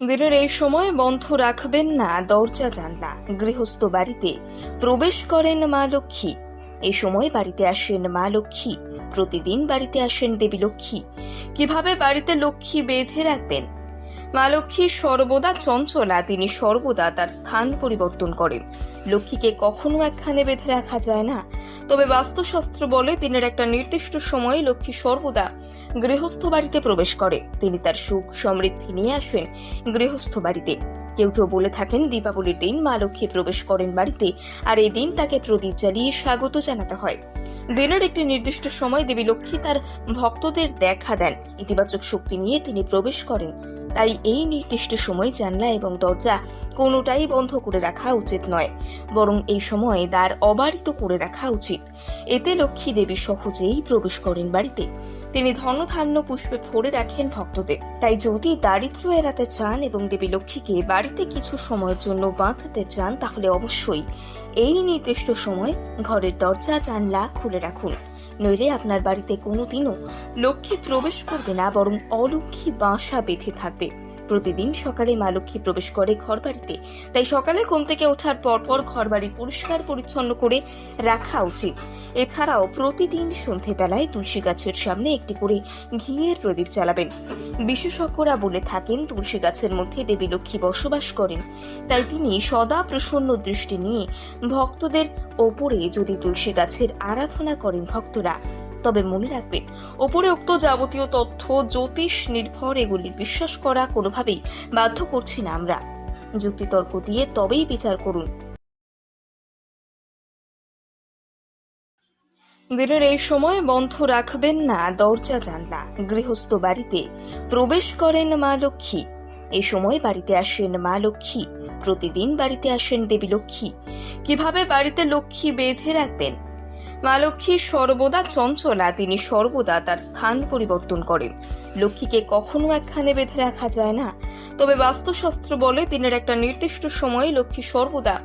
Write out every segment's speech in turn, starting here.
দিনের এই সময় বন্ধ রাখবেন না দরজা জানলা। গৃহস্থ বাড়িতে প্রবেশ করেন মা লক্ষ্মী। এই সময় বাড়িতে আসেন মা লক্ষ্মী। প্রতিদিন বাড়িতে আসেন দেবী লক্ষ্মী। কিভাবে বাড়িতে লক্ষ্মী বেঁধে রাখবেন? মা লক্ষ্মী সর্বদা চঞ্চলা, তিনি সর্বদা তার স্থান পরিবর্তন করেন। লক্ষ্মীকে কখনো একখানে বেঁধে রাখা যায় না। তবে বাস্তুশাস্ত্র বলে দিনের একটা নির্দিষ্ট সময়ে লক্ষ্মী সর্বদা গৃহস্থ বাড়িতে প্রবেশ করে। তিনি তার সুখ সমৃদ্ধি নিয়ে আসেন গৃহস্থ বাড়িতে। কেউ কেউ বলে থাকেন দীপাবলির দিন মা লক্ষ্মী প্রবেশ করেন বাড়িতে, আর এই দিন তাকে প্রদীপ জ্বালিয়ে স্বাগত জানাতে হয়। দিনের একটি নির্দিষ্ট সময় দেবী লক্ষ্মী তার ভক্তদের দেখা দেন। ইতিবাচক শক্তি নিয়ে তিনি প্রবেশ করেন। তাই এই নির্দিষ্ট সময় জানলা এবং দরজা কোনোটাই বন্ধ করে রাখা উচিত নয়, বরং এই সময়ে দ্বার অবারিত করে রাখা উচিত। এতে লক্ষ্মী দেবী সহজেই প্রবেশ করেন বাড়িতে। তিনি ধনধান্য পুষ্পে ভরে রাখেন ভক্তদের। তাই যদি দারিদ্র্য এড়াতে চান এবং দেবী লক্ষ্মীকে বাড়িতে কিছু সময়ের জন্য বাঁধতে চান, তাহলে অবশ্যই এই নির্দিষ্ট সময় ঘরের দরজা জানলা খুলে রাখুন। নইলে আপনার বাড়িতে কোনোদিনও লক্ষ্মী প্রবেশ করবে না, বরং অলক্ষ্মী বাসা বেঁধে থাকবে। প্রতিদিন সকালে মা লক্ষ্মী প্রবেশ করে ঘর বাড়িতে। তাই সকালে ঘুম থেকে ওঠার পর ঘর বাড়ি পরিষ্কার পরিচ্ছন্ন করে রাখা উচিত। এছাড়াও প্রতিদিন সন্ধেবেলায় তুলসী গাছের সামনে একটি করে ঘিয়ের প্রদীপ জ্বালাবেন। বিশেষজ্ঞরা বলে থাকেন তুলসী গাছের মধ্যে দেবী লক্ষ্মী বসবাস করেন। তাই তিনি সদা প্রসন্ন দৃষ্টি নিয়ে ভক্তদের ওপরে যদি তুলসী গাছের আরাধনা করেন ভক্তরা, তবে মনে রাখবেন ওপরে উক্ত যাবতীয় তথ্য জ্যোতিষ নির্ভর, এগুলির বিশ্বাস করা কোনোভাবেই বাধ্য করছি না আমরা। যুক্তিতর্ক দিয়ে তবেই বিচার করুন। দিনের এই সময় বন্ধ রাখবেন না দরজা জানলা। গৃহস্থ বাড়িতে প্রবেশ করেন মা লক্ষ্মী। এই সময় বাড়িতে আসেন মা লক্ষ্মী। প্রতিদিন বাড়িতে আসেন দেবী লক্ষ্মী। কিভাবে বাড়িতে লক্ষ্মী বেঁধে রাখবেন? মা লক্ষ্মী সর্বদা চঞ্চলা, তিনি সর্বদা তার স্থান পরিবর্তন করেন। লক্ষ্মীকে কখনো একখানে বেঁধে রাখা যায় না। তবে বাস্তুশাস্ত্র বলে দিনের একটা নির্দিষ্ট সময়ে লক্ষ্মী সর্বদা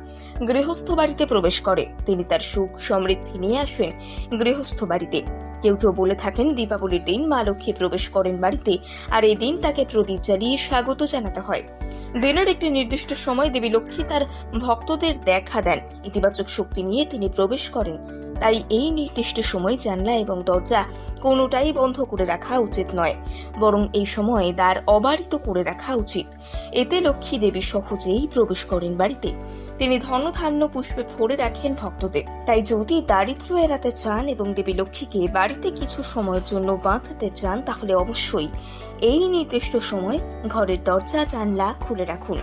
গৃহস্থ বাড়িতে প্রবেশ করে। তিনি তার সুখ সমৃদ্ধি নিয়ে আসেন গৃহস্থ বাড়িতে। কেউ কেউ বলে থাকেন দীপাবলির দিন মা লক্ষ্মী প্রবেশ করেন বাড়িতে, আর এই দিন তাকে প্রদীপ জ্বালিয়ে স্বাগত জানাতে হয়। দিনের একটি নির্দিষ্ট সময় দেবী লক্ষ্মী তার ভক্তদের দেখা দেন। ইতিবাচক শক্তি নিয়ে তিনি প্রবেশ করেন। তাই এই নির্দিষ্ট সময় জানলা এবং দরজা কোনোটাই বন্ধ করে রাখা উচিত নয়, বরং এই সময়ে দ্বার অবারিত করে রাখা উচিত। এতে লক্ষ্মী দেবী সহজেই প্রবেশ করেন বাড়িতে। তিনি ধনধান্য পুষ্পে ভরে রাখেন ভক্তদের। তাই যদি দারিদ্র্য এড়াতে চান এবং দেবী লক্ষ্মীকে বাড়িতে কিছু সময়ের জন্য বাঁধতে চান, তাহলে অবশ্যই এই নির্দিষ্ট সময় ঘরের দরজা জানলা খুলে রাখুন।